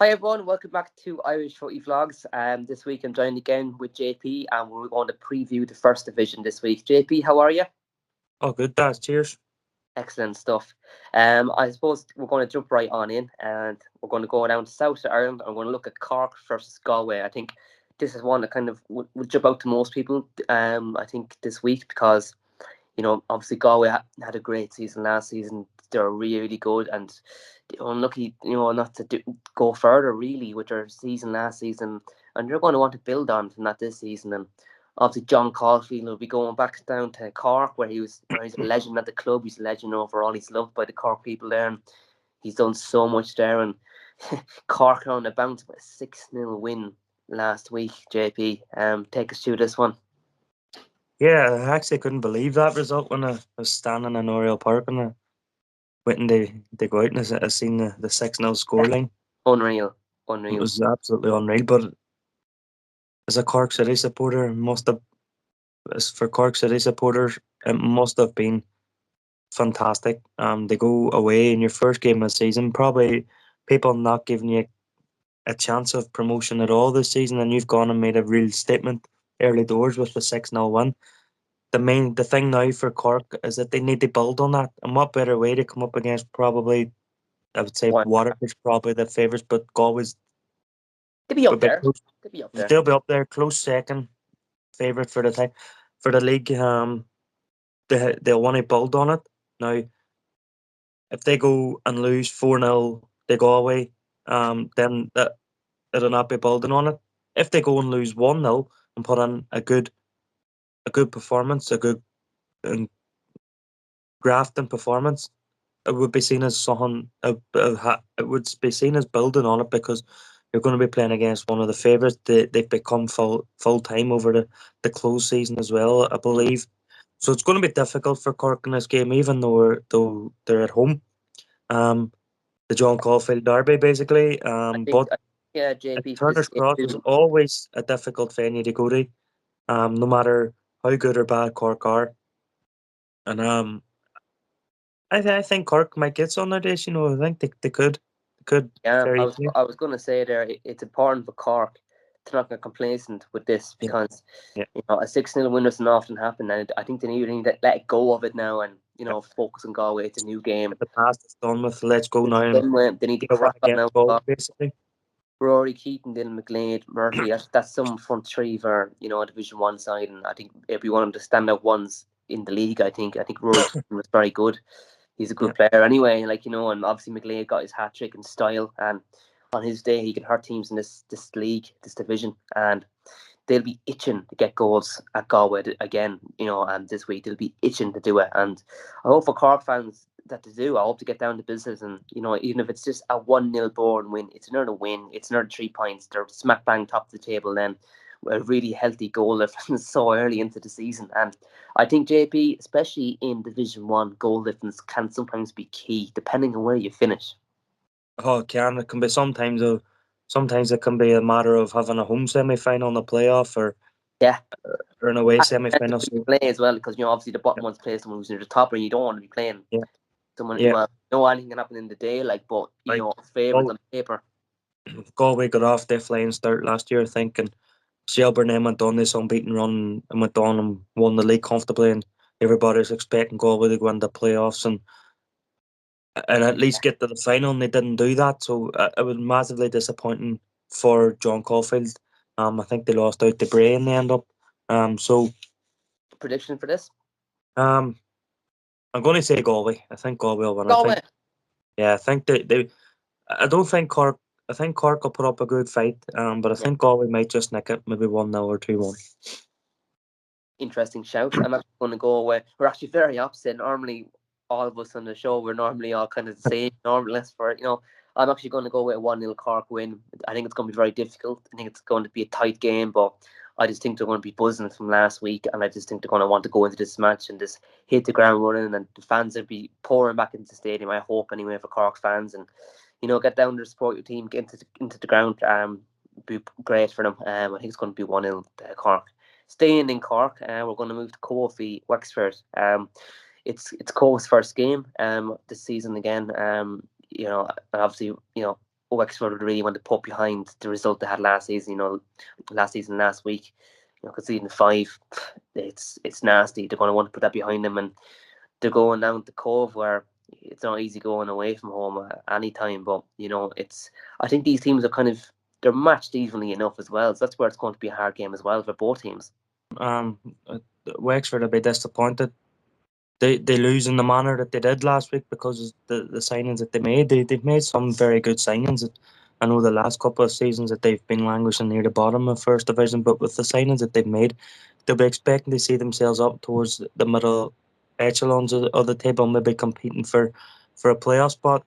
Hi everyone, welcome back to Irish Footy Vlogs. This week I'm joined again with JP and we're going to preview the first division this week. JP, how are you? Oh, good, Daz. Cheers. Excellent stuff. I suppose we're going to jump right on in and we're going to go down to South Ireland and we're going to look at Cork versus Galway. I think this is one that kind of would jump out to most people, I think, this week because, obviously Galway had a great season last season. They're really, really good and unlucky, not to go further really with their season last season, and they're going to want to build on from that this season. And obviously, John Caulfield will be going back down to Cork, where he's a legend at the club. He's a legend overall. He's loved by the Cork people there, and he's done so much there. And Cork are on the bounce with a 6-0 win last week. JP, take us through this one. Yeah, I actually couldn't believe that result when I was standing in Oriel Park and waiting to go out and I seen the 6-0 scoreline. Unreal. It was absolutely unreal. But as a Cork City supporter, for Cork City supporters, it must have been fantastic. They go away in your first game of the season, probably people not giving you a chance of promotion at all this season, and you've gone and made a real statement early doors with the 6-0 win. The thing now for Cork is that they need to build on that. And what better way to come up against probably, I would say, Waterford's probably the favourites, but Galway's they'll be up there. They'll be up there, close second favourite for the league. They'll want to build on it. Now, if they go and lose 4-0 to Galway, then it'll not be building on it. If they go and lose 1-0 and put on a good performance, a good grafting performance, it would be seen as something. It would be seen as building on it because you're going to be playing against one of the favourites. They've become full time over the close season as well, I believe. So it's going to be difficult for Cork in this game, even though they're at home. The John Caulfield derby, basically. But JP, Turner's Cross is always a difficult venue to go to, no matter how good or bad Cork are. And I think Cork might get some of this. I think they could. Yeah, I was going to say there, it's important for Cork to not get complacent with this because a 6-0 win doesn't often happen, and I think they need to let go of it now and focus on Galway. It's a new game. The past is done with. Let's go now. They need to crack on now. Galway, basically. Rory Keaton, Dylan McGlade, Murphy. That's some front three for a Division 1 side, and I think it'll be one of the standout ones in the league. I think Rory Keaton was very good. He's a good player anyway, and obviously McGlade got his hat trick in style, and on his day he can hurt teams in this league, this division, and they'll be itching to get goals at Galway again, and this week they'll be itching to do it. And I hope for Cork fans that to do. I hope to get down to business, and even if it's just a 1-0 boring win, it's another win. It's another 3 points. They're smack bang top of the table then. A really healthy goal lifting so early into the season, and I think JP, especially in Division 1, goal liftings can sometimes be key depending on where you finish. Oh, it can. It can be sometimes it can be a matter of having a home semi-final in the playoff or an away semi-final. Play as well because obviously the bottom one's play someone who's near the top, and you don't want to be playing someone who anything can happen in the day, but favourites on paper. Galway got off their flying start last year, I think, and Shelburne then went on this unbeaten run and went on and won the league comfortably, and everybody's expecting Galway to go into the playoffs and at least get to the final, and they didn't do that. So it was massively disappointing for John Caulfield. I think they lost out to Bray in the end up. So prediction for this? I'm going to say Galway. I think Galway will win. Galway. I think they. I don't think Cork. I think Cork will put up a good fight. But I think Galway might just nick it, maybe 1-0 or 2-1. Interesting shout. I'm actually going to go away. We're actually very opposite. Normally, all of us on the show, we're normally all kind of the same. Normally, I'm actually going to go with a 1-0 Cork win. I think it's going to be very difficult. I think it's going to be a tight game, but I just think they're going to be buzzing from last week, and I just think they're going to want to go into this match and just hit the ground running, and the fans will be pouring back into the stadium, I hope, anyway, for Cork fans, and get down there, support your team, get into the ground. Be great for them. I think it's going to be 1-0 Cork. Staying in Cork, we're going to move to Cobh v Wexford. It's Cove's first game this season again. And obviously, Wexford would really want to put behind the result they had last season. Last week, conceding 5, it's nasty. They're going to want to put that behind them, and they're going down to Cobh, where it's not easy going away from home at any time. But I think these teams are they're matched evenly enough as well. So that's where it's going to be a hard game as well for both teams. Um, Wexford will be disappointed. They lose in the manner that they did last week because of the signings that they made. They've made some very good signings. I know the last couple of seasons that they've been languishing near the bottom of First Division, but with the signings that they've made, they'll be expecting to see themselves up towards the middle echelons of the table, maybe competing for a playoff spot.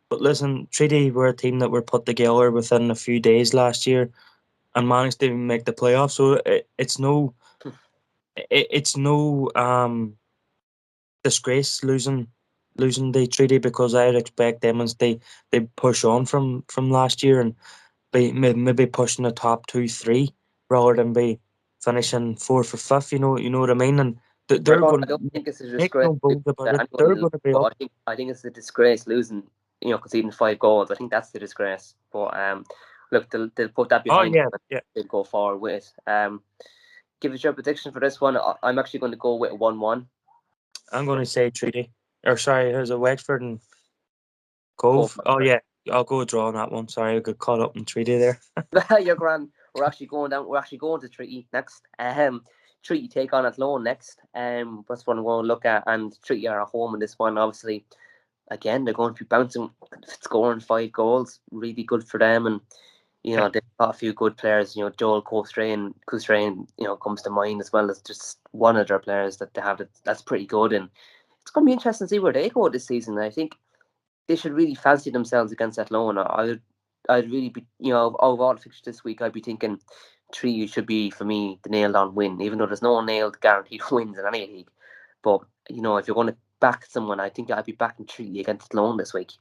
But listen, Treaty were a team that were put together within a few days last year and managed to make the playoffs. So it's no disgrace losing the treaty, because I'd expect them as they push on from last year and be maybe pushing the top 2-3 rather than be finishing 4th or 5th. You know what I mean? And they're I going don't to think it's a make disgrace no bones about that it. They're anyone, going to be but up. I think it's a disgrace losing, conceding 5 goals. I think that's the disgrace. But look, they'll put that Oh behind them yeah, and yeah. they'll go forward with it. Give us your prediction for this one. I'm actually going to go with 1-1. I'm going to say treaty. Or sorry, there's a Wexford and Go Cove. for Oh yeah, I'll go draw on that one. Sorry, I got caught up in treaty there. it. You're grand. We're actually going down. We're actually going to Treaty next. Treaty take on Athlone next. That's what I'm going to look at. And Treaty are at home in this one. Obviously, again, they're going to be bouncing, scoring 5 goals. Really good for them. And they've got a few good players. Joel Costrain, comes to mind, as well as just one of their players that they have that's pretty good. And it's going to be interesting to see where they go this season. I think they should really fancy themselves against Athlone. I'd really be, of all the fixtures this week, I'd be thinking 3 should be, for me, the nailed on win, even though there's no nailed guaranteed wins in any league. But, if you're going to back someone, I think I'd be backing 3 against Athlone this week.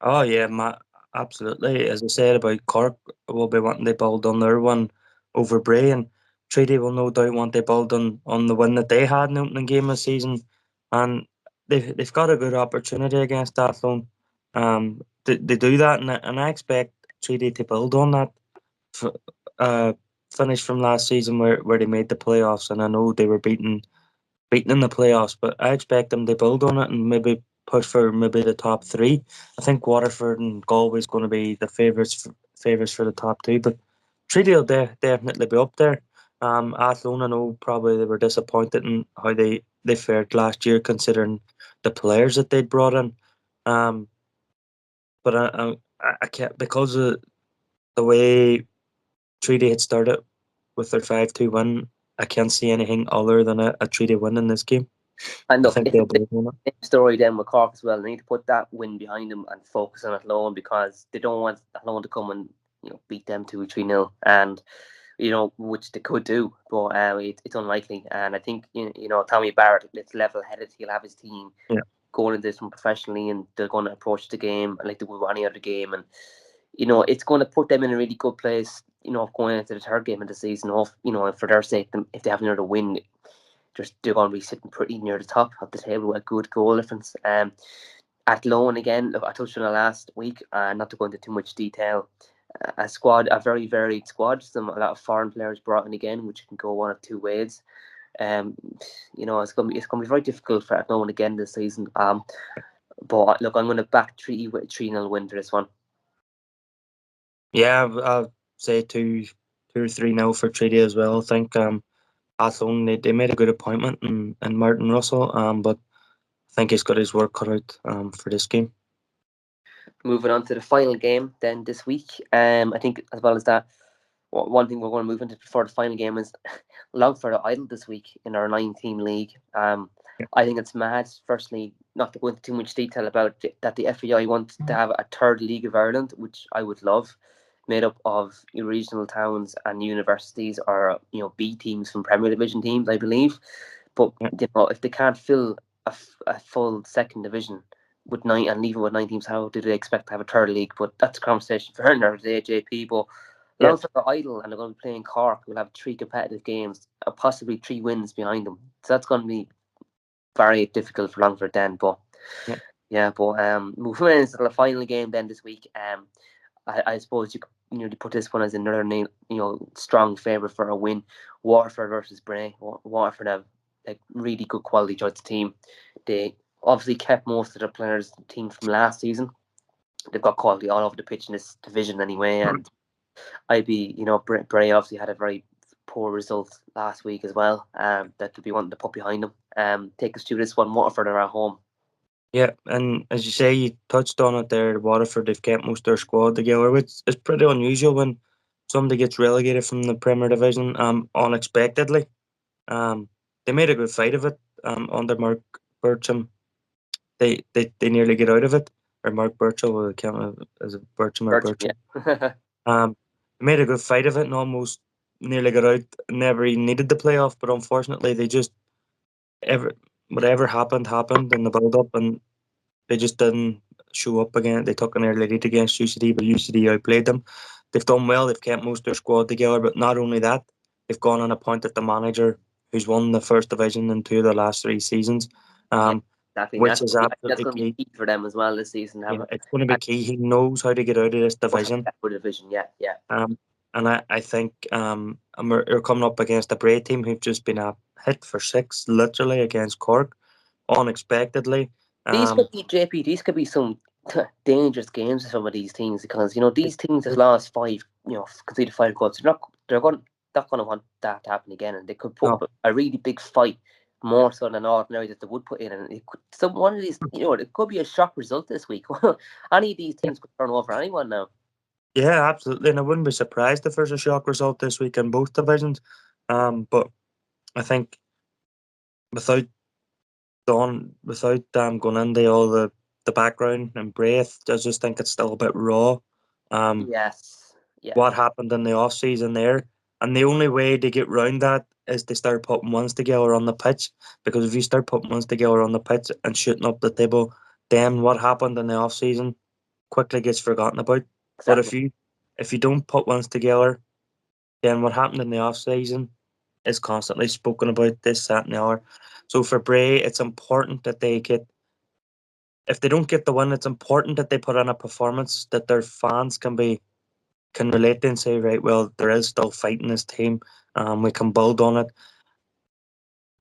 Oh yeah, absolutely. As I said about Cork, will be wanting the ball done their one over Bray, and Treaty will no doubt want the ball done on the win that they had in the opening game of the season, and they've got a good opportunity against Athlone. They do that, and I expect Treaty to build on that. f- Finish from last season where they made the playoffs, and I know they were beaten in the playoffs, but I expect them to build on it and maybe push for maybe the top 3. I think Waterford and Galway is going to be the favourites for the top 2, but Treaty will definitely be up there. Athlone, I know probably they were disappointed in how they fared last year, considering the players that they'd brought in. Um, but I can't, because of the way Treaty had started with their 5-2 win. I can't see anything other than a Treaty win in this game. And I look, think it's they'll the build on it. same story then with Cork as well. They need to put that win behind them and focus on Athlone, because they don't want Athlone to come and beat them 2-3-0, and which they could do, but it's unlikely. And I think Tommy Barrett, it's level-headed. He'll have his team Yeah. going into this one professionally, and they're going to approach the game like they would with any other game. And it's going to put them in a really good place. Going into the 3rd game of the season, for their sake, if they have another win, they're going to be sitting pretty near the top of the table with a good goal difference. Athlone, again, look, I touched on it last week, not to go into too much detail. A very varied squad. A lot of foreign players brought in again, which can go one of 2 ways. It's going to be very difficult for Athlone again this season. But look, I'm going to back 3 with a 3-0 win for this one. Yeah, I'll say 2 or 3 now for Treaty as well. I think Athlone, they made a good appointment in Martin Russell, but I think he's got his work cut out for this game. Moving on to the final game then this week. I think, as well as that, one thing we're going to move into before the final game is Longford are idle this week in our 9-team league. I think it's mad, firstly, not to go into too much detail about that the FAI wants to have a 3rd League of Ireland, which I would love, made up of regional towns and universities, or B teams from Premier Division teams, I believe. But Yeah. if they can't fill a full 2nd division with 9 and leave it with 9 teams, how do they expect to have a 3rd league? But that's a conversation for another day, JP. But Yeah. Leinster are idle, and they're going to be playing Cork, who'll have 3 competitive games, possibly 3 wins behind them. So that's going to be very difficult for Longford then. But Yeah. yeah, but moving into the final game then this week, I suppose you could nearly put this one as another name, strong favourite for a win. Waterford versus Bray. Waterford have like really good quality judge team. They obviously kept most of their players team from last season. They've got quality all over the pitch in this division anyway, and Bray obviously had a very poor result last week as well. That could be wanting to put behind them. Take us through this one. Waterford are at home. Yeah, and as you say, you touched on it there. Waterford, they've kept most of their squad together, which is pretty unusual when somebody gets relegated from the Premier Division unexpectedly. They made a good fight of it under Mark Bircham. They nearly get out of it, or Mark Birchall, or is it Bircham or Bircham, Birchall? yeah. They made a good fight of it and almost nearly got out. Never even needed the playoff, but unfortunately, they just ever whatever happened in the build up, and they just didn't show up again. They took an early lead against UCD, but UCD outplayed them. They've done well. They've kept most of their squad together, but not only that, they've gone and appointed the manager who's won the first division in 2 of the last 3 seasons, Yeah, um, exactly. which is That's absolutely going to be key. key for them as well this season. Yeah, it's going to be key. He knows how to get out of this division. Good division, yeah, yeah. And I think we're coming up against a Bray team who've just been hit for 6, literally, against Cork, unexpectedly. These Um, could be JP. These could be some dangerous games for some of these teams because these teams have lost 5, conceded 5 goals. They're not going to want that to happen again, and they could put no, up a really big fight, more so than ordinary that they would put in. And one of these, it could be a shock result this week. Any of these teams could turn over anyone now. yeah, absolutely, and I wouldn't be surprised if there's a shock result this week in both divisions. But I think without going into all the background and breath, I just think it's still a bit raw. Yes, yeah, What happened in the off season there, and the only way to get round that is to start putting ones together on the pitch. Because if you start putting ones together on the pitch and shooting up the table, then what happened in the off season quickly gets forgotten about. But exactly. if you don't put ones together, then what happened in the off season is constantly spoken about, this, that, and the other. So for Bray, it's important that they get. If they don't get the win, it's important that they put in a performance that their fans can relate to and say, right, well, there is still fight in this team. We can build on it.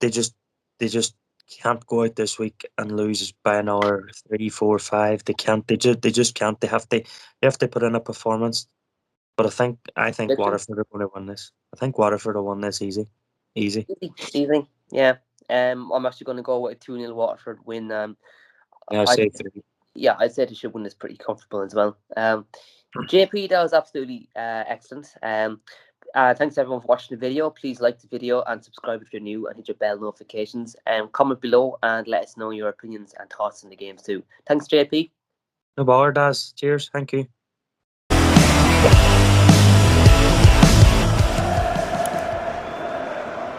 They just they just can't go out this week and lose by another 3, 4, 5. They can't. They just can't. They have to put in a performance. But I think Victor, Waterford are going to win this. I think Waterford will win this easy, easy. easy, yeah. I'm actually going to go with a 2-0 Waterford win. Yeah, I I say 3. Yeah, I'd say they should win this pretty comfortable as well. JP, that was absolutely excellent. Thanks everyone for watching the video. Please like the video and subscribe if you're new and hit your bell notifications. Comment below and let us know your opinions and thoughts on the games too. Thanks, JP. No bother, Daz. Cheers. Thank you.